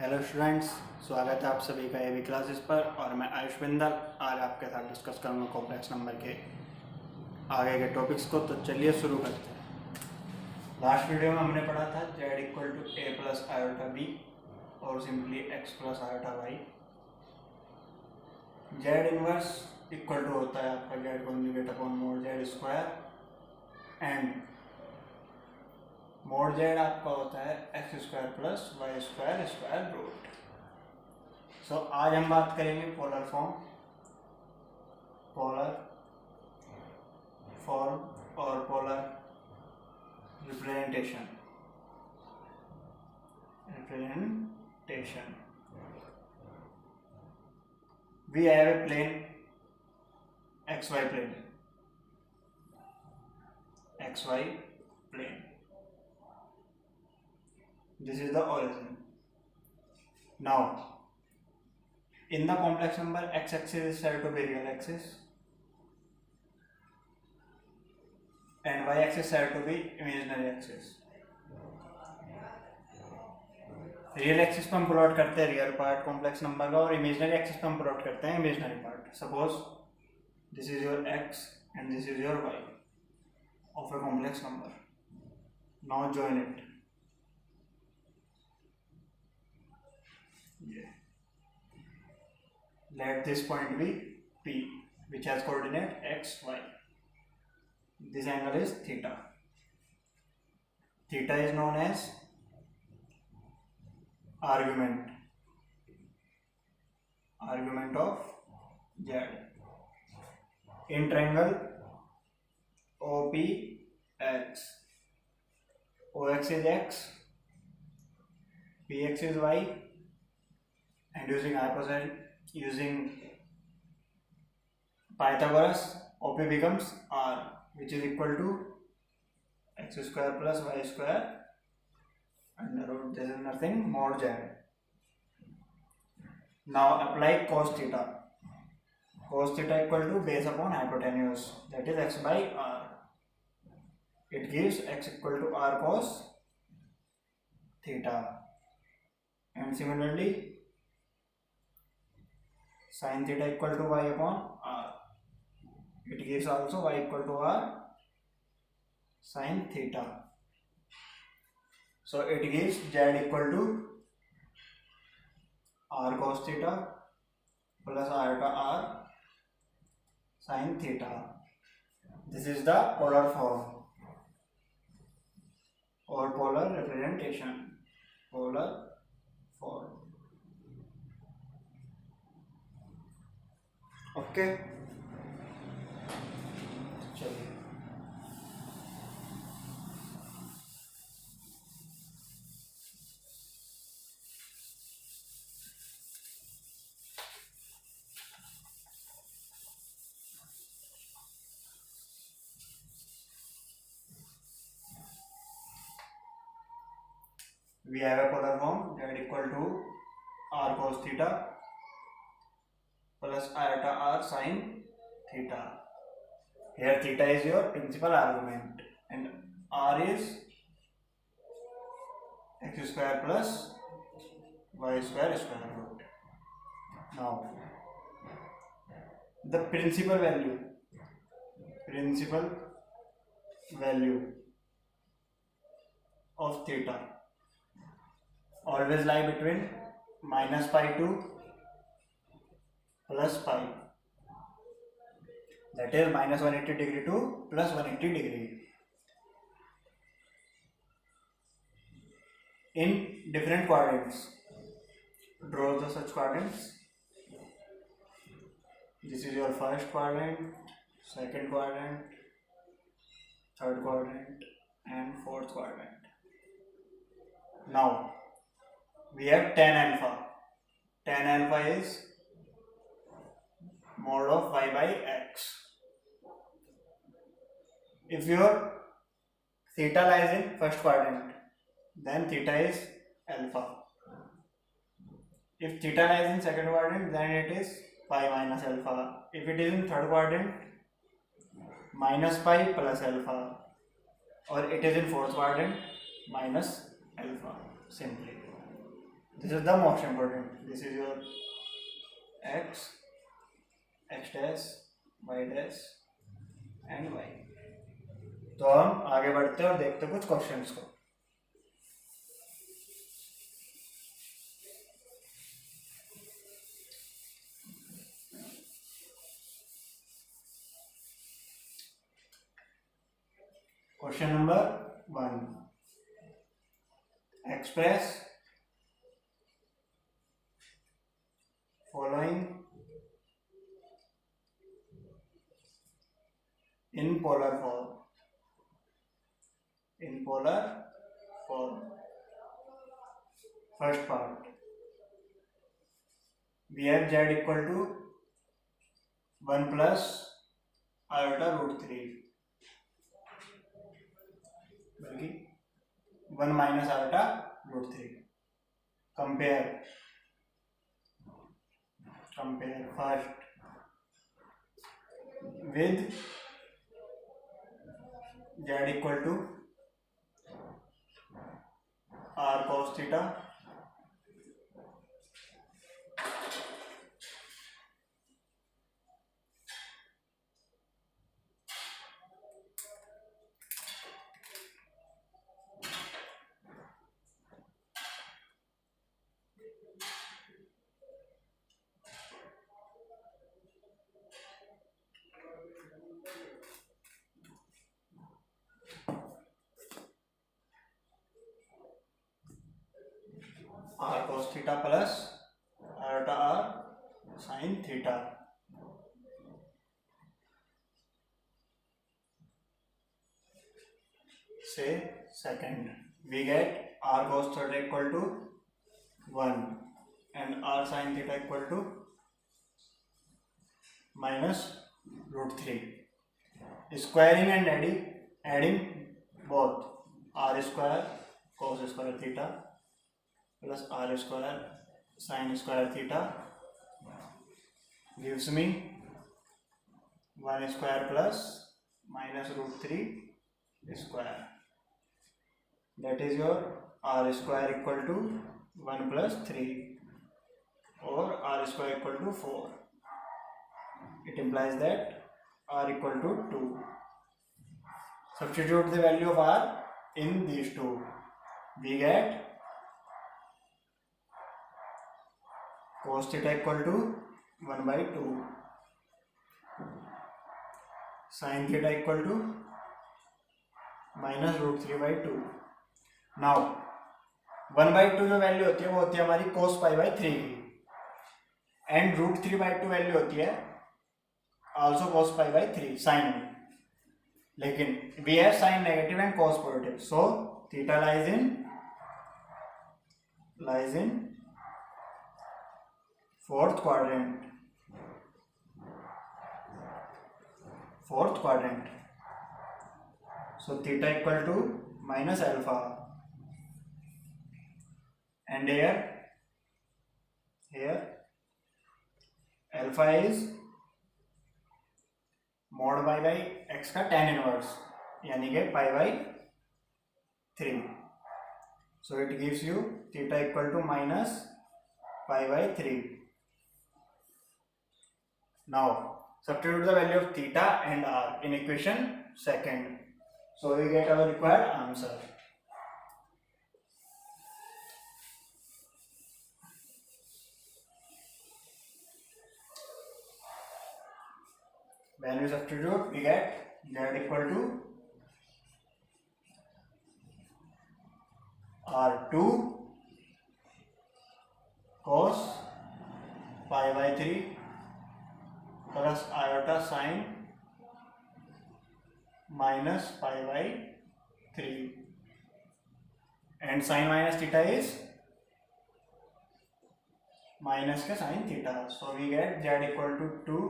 Hello students, स्वागत है आप सभी का एवी क्लासेस पर। और मैं आयुष बिंदल आज आपके साथ डिस्कस करूंगा कॉम्प्लेक्स नंबर के आगे के टॉपिक्स को। तो चलिए शुरू करते हैं। लास्ट वीडियो में हमने पढ़ा था z equal to a plus iota b और simply x plus iota y. z inverse equal to होता है आपका z conjugate upon mod z square and mod z आपका होता है x square plus y square square root. So आज हम बात करेंगे पोलर फॉर्म और polar representation. We have a plane xy plane. This is the origin. Now, in the complex number, x-axis is said to be real axis and y-axis is said to be imaginary axis. Real axis पर हम plot करते हैं real part complex number का और imaginary axis पर हम plot करते हैं imaginary part. Suppose this is your x and this is your y of a complex number. Now join it. Let this point be P, which has coordinate x, y. This angle is theta. Theta is known as argument of z. In triangle OPX, OX is x, PX is y, and using Pythagoras, OP becomes R, which is equal to x square plus y square under root. This is nothing mod z. Now apply cos theta. Cos theta equal to base upon hypotenuse, that is x by r. It gives x equal to r cos theta. And similarly, sin theta equal to y upon r. It gives also y equal to r sin theta. So it gives z equal to r cos theta plus iota r sin theta. This is the polar form or polar representation. Polar form. Okay. चलिए we have a polar form z equal to r cos theta plus iota r sin theta. Here theta is your principal argument and r is x square plus y square square root. Now the principal value of theta always lie between minus pi to plus pi, that is minus 180 degree to plus 180 degree. In different quadrants, draw the such quadrants. This is your first quadrant, second quadrant, third quadrant and fourth quadrant. Now we have tan alpha. Tan alpha is mod of y by x. If your theta lies in first quadrant, then theta is alpha. If theta lies in second quadrant, then it is pi minus alpha. If it is in third quadrant, minus pi plus alpha, or it is in fourth quadrant, minus alpha simply. This is the most important. This is your x, x dash, y dash and y. तो हम आगे बढ़ते हैं और देखते हैं कुछ questions को. Question number 1. Express following in polar form. In polar form. First part. We have z equal to 1 plus iota root 3. बल्कि 1 minus iota root 3. Compare first with z equal to r cos theta r cos theta plus iota r sin theta. Say second, we get r cos theta equal to 1 and r sin theta equal to minus root 3. Squaring and adding both r square cos square theta plus r square sin square theta gives me 1 square plus minus root 3 square. That is your r square equal to 1 plus 3 or r square equal to 4. It implies that r equal to 2. Substitute the value of r in these two. We get cos theta equal to 1 by 2, sin theta equal to minus root 3 by 2. Now 1 by 2 जो value होती है वो होती है हमारी cos pi by 3 की, and root 3 by 2 value होती है also cos pi by 3 sin में. लेकिन we have sin negative and cos positive, so theta lies in fourth quadrant. So theta equal to minus alpha, and here alpha is mod pi by x का tan inverse, यानी कि pi by 3. So it gives you theta equal to minus pi by 3. Now substitute the value of theta and r in equation second. So we get our required answer. When we substitute, we get z equal to r2 cos pi by 3 plus iota sin minus pi by 3, and sin minus theta is minus के sin theta. So we get z equal to 2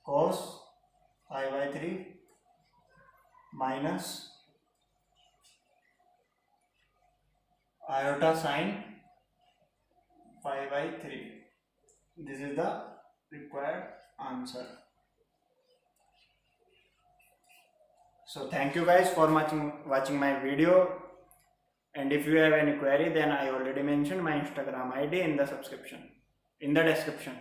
cos pi by 3 minus iota sin pi by 3. This is the required answer. So thank you guys for watching my video, And if you have any query, then I already mentioned my Instagram ID in the description.